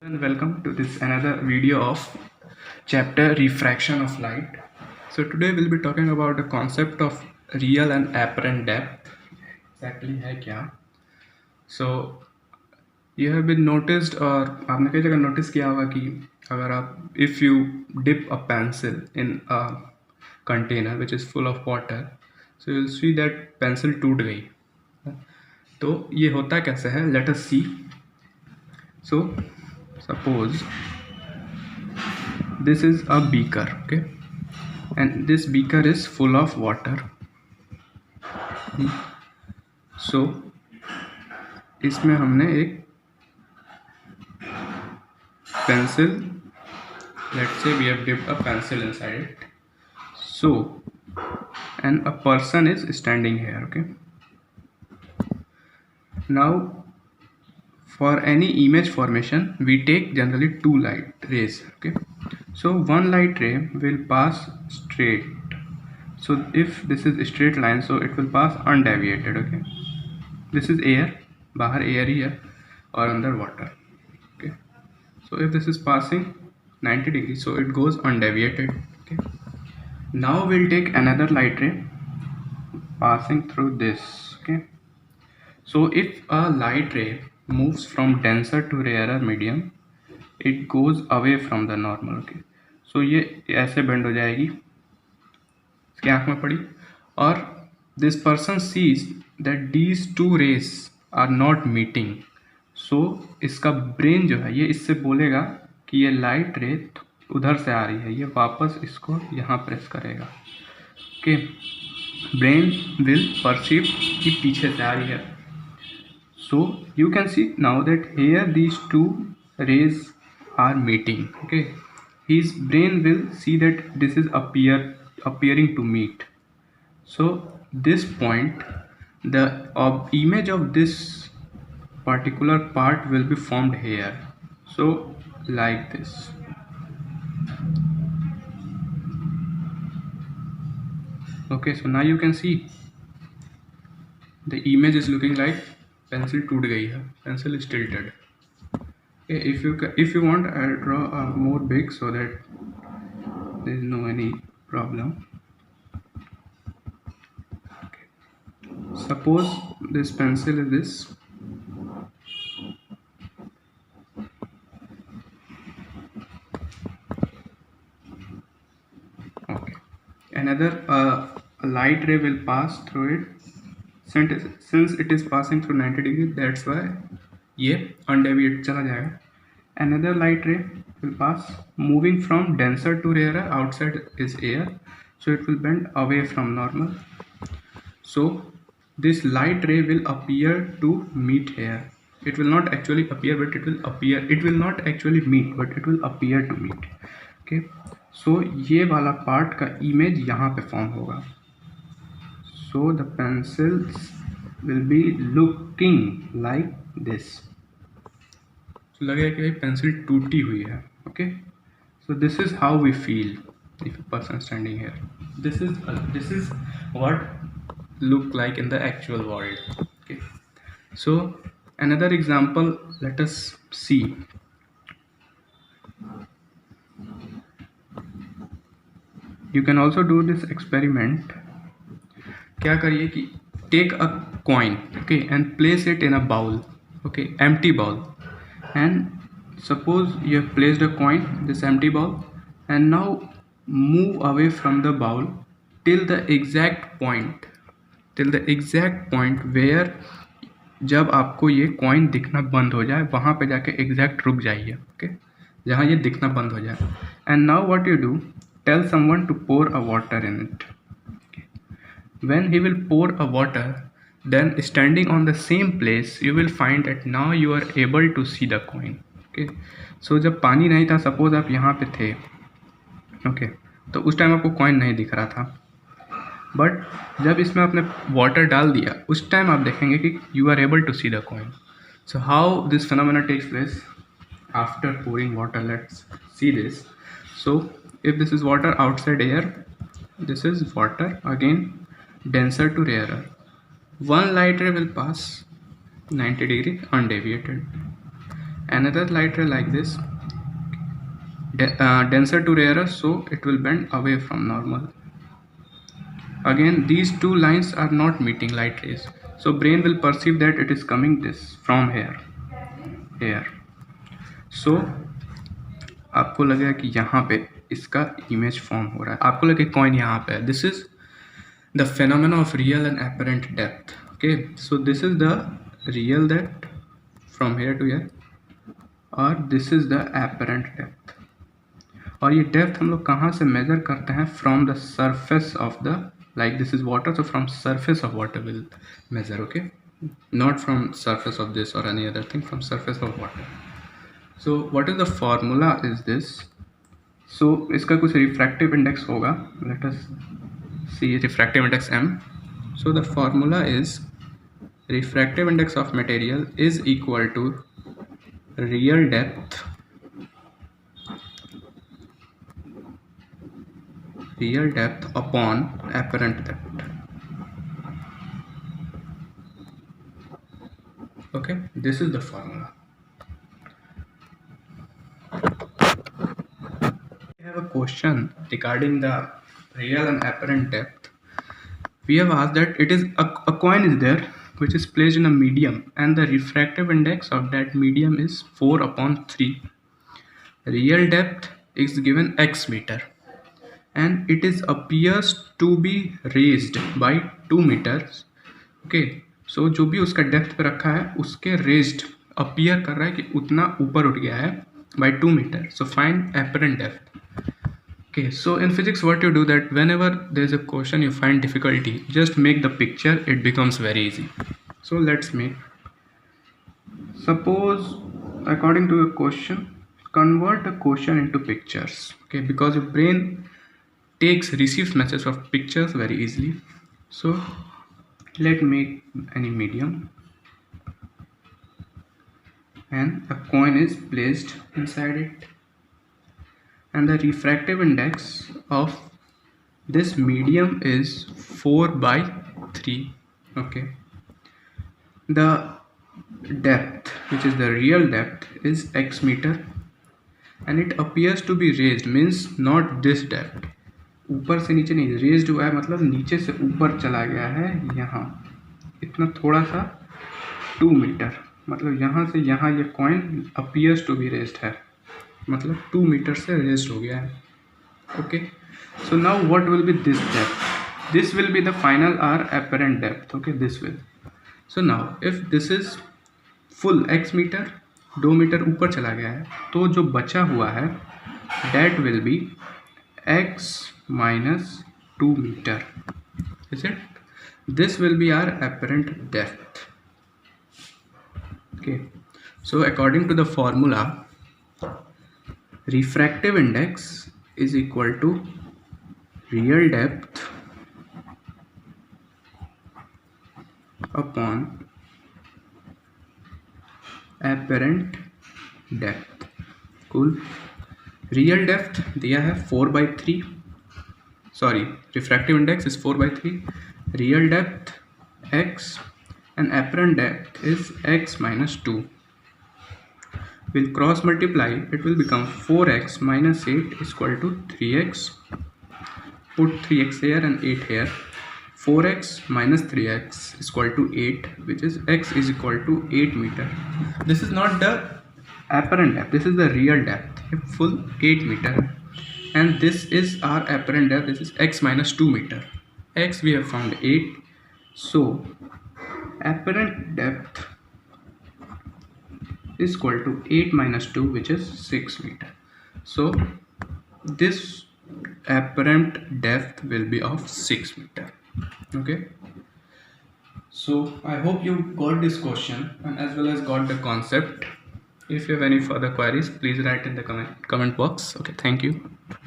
And welcome to this another video of chapter refraction of light. So today we'll be talking about the concept of real and apparent depth. Exactly है क्या? So you have been noticed और आपने कई जगह notice किया होगा कि अगर आप if you dip a pencil in a container which is full of water, so you'll see that pencil टूट गई. तो ये होता कैसे है? Let us see. So suppose this is a beaker, okay, and this beaker is full of water. So इसमें हमने एक pencil, let's say we have dipped a pencil inside it. So and a person is standing here, okay. Now for any image formation we take generally two light rays, okay. So one light ray will pass straight, so if this is a straight line, so it will pass undeviated, okay. This is air, bahar air hi hai और अंदर water, okay. So if this is passing 90 degrees, so it goes undeviated, okay. Now we'll take another light ray passing through this, okay. So if a light ray moves from denser to rarer medium, it goes away from the normal, okay. So ये ऐसे bend हो जाएगी, इसकी आँख में पड़ी, और this person sees that these two rays are not meeting. So इसका brain जो है ये इससे बोलेगा कि ये light ray उधर से आ रही है, ये वापस इसको यहाँ प्रेस करेगा, okay. Brain will perceive कि पीछे से आ रही है. So you can see now that here these two rays are meeting, okay. His brain will see that this is appearing to meet. So this point, the image of this particular part will be formed here, so like this. Okay, so now you can see the image is looking like pencil टूट गई है, pencil is tilted. Okay, if you want, I'll draw a more big so that there is no any problem. Okay. Suppose this pencil is this. Okay. Another light ray will pass through it. Since it is passing through 90 degrees, that's why ये undeviated चला जाएगा. Another light ray will pass, moving from denser to rarer. Outside is air, so it will bend away from normal. So this light ray will appear to meet here. It will not actually appear, but it will appear. It will not actually meet, but it will appear to meet. Okay. So ये वाला part का image यहाँ पे form होगा. So the pencils will be looking like this. So लगेगा कि भाई pencil टूटी हुई है, okay. So this is how we feel if a person standing here. This is what look like in the actual world, okay. So another example, let us see. You can also do this experiment. क्या करिए कि take a coin, okay, and place it in a bowl, okay, empty bowl, and suppose you have placed a coin in this empty bowl, and now move away from the bowl till the exact point where जब आपको ये coin दिखना बंद हो जाए, वहाँ पे जाके exact रुक जाइए, okay, जहाँ ये दिखना बंद हो जाए. And now what you do, tell someone to pour a water in it. When he will pour a water, then standing on the same place you will find that now you are able to see the coin, okay. So जब पानी नहीं था, suppose आप यहाँ पे थे, okay, तो उस टाइम आपको coin नहीं दिख रहा था, but जब इसमें आपने water डाल दिया, उस टाइम आप देखेंगे कि you are able to see the coin. So how this phenomena takes place after pouring water? Let's see this. So if this is water, outside air, this is water, again denser to rarer. One light ray will pass 90 degrees undeviated. another light ray like this, denser to rarer, so it will bend away from normal. Again, these two lines are not meeting light rays, so brain will perceive that it is coming this from here. So आपको लगेगा कि यहाँ पे इसका image form हो रहा है, आपको लगे कॉइन यहाँ पे है. This is the phenomena of real and apparent depth. Okay, so this is the real depth from here to here और this is the apparent depth. और ये डेप्थ हम लोग कहाँ से मेजर करते हैं? From the surface of the, like this is water, so from surface of water will measure. Okay, not from surface of this or any other thing, from surface of water. So what is the formula is this? So इसका कुछ refractive index होगा. Let us see refractive index m. So the formula is refractive index of material is equal to real depth upon apparent depth. Okay, this is the formula. We have a question regarding the real and apparent depth. We have asked that it is a coin is there which is placed in a medium and the refractive index of that medium is 4/3. Real depth is given x meter and it is appears to be raised by 2 meters. Okay, so जो भी उसका depth पे रखा है उसके raised appear कर रहा है कि उतना ऊपर उठ गया है by 2 meters. So find apparent depth. Okay, so in physics what you do that whenever there is a question you find difficulty, just make the picture, it becomes very easy. So let's make, suppose according to a question, convert a question into pictures. Okay, because your brain receives messages of pictures very easily. So let make any medium and a coin is placed inside it and the refractive index of this medium is 4/3. Okay, the depth, which is the real depth, is x meter and it appears to be raised, means not this depth, ऊपर से नीचे नहीं, raised हुआ है मतलब नीचे से ऊपर चला गया है, यहाँ इतना थोड़ा सा 2 मीटर, मतलब यहाँ से यहाँ ये coin appears to be raised है, मतलब 2 मीटर से रेज्ड हो गया है. Okay, so now what will be this depth? This will be the final or apparent depth. Okay, this will. So now if this is full x meter, 2 meter ऊपर चला गया है, तो जो बचा हुआ है that will be x minus 2 meter. Is it? This will be our apparent depth. Okay, so according to the formula, refractive index is equal to real depth upon apparent depth. Cool. Real depth दिया है 4/3, sorry refractive index is 4/3, real depth x and apparent depth is x minus 2. We'll cross multiply, it will become 4x minus 8 is equal to 3x. Put 3x here and 8 here. 4x minus 3x is equal to 8, which is x is equal to 8 meter. This is not the apparent depth, this is the real depth, full 8 meter, and this is our apparent depth, this is x minus 2 meter. X we have found 8, so apparent depth is equal to 8 minus 2, which is 6 meter. So this apparent depth will be of 6 meter. Okay, so I hope you got this question and as well as got the concept. If you have any further queries, please write in the comment box. Okay, thank you.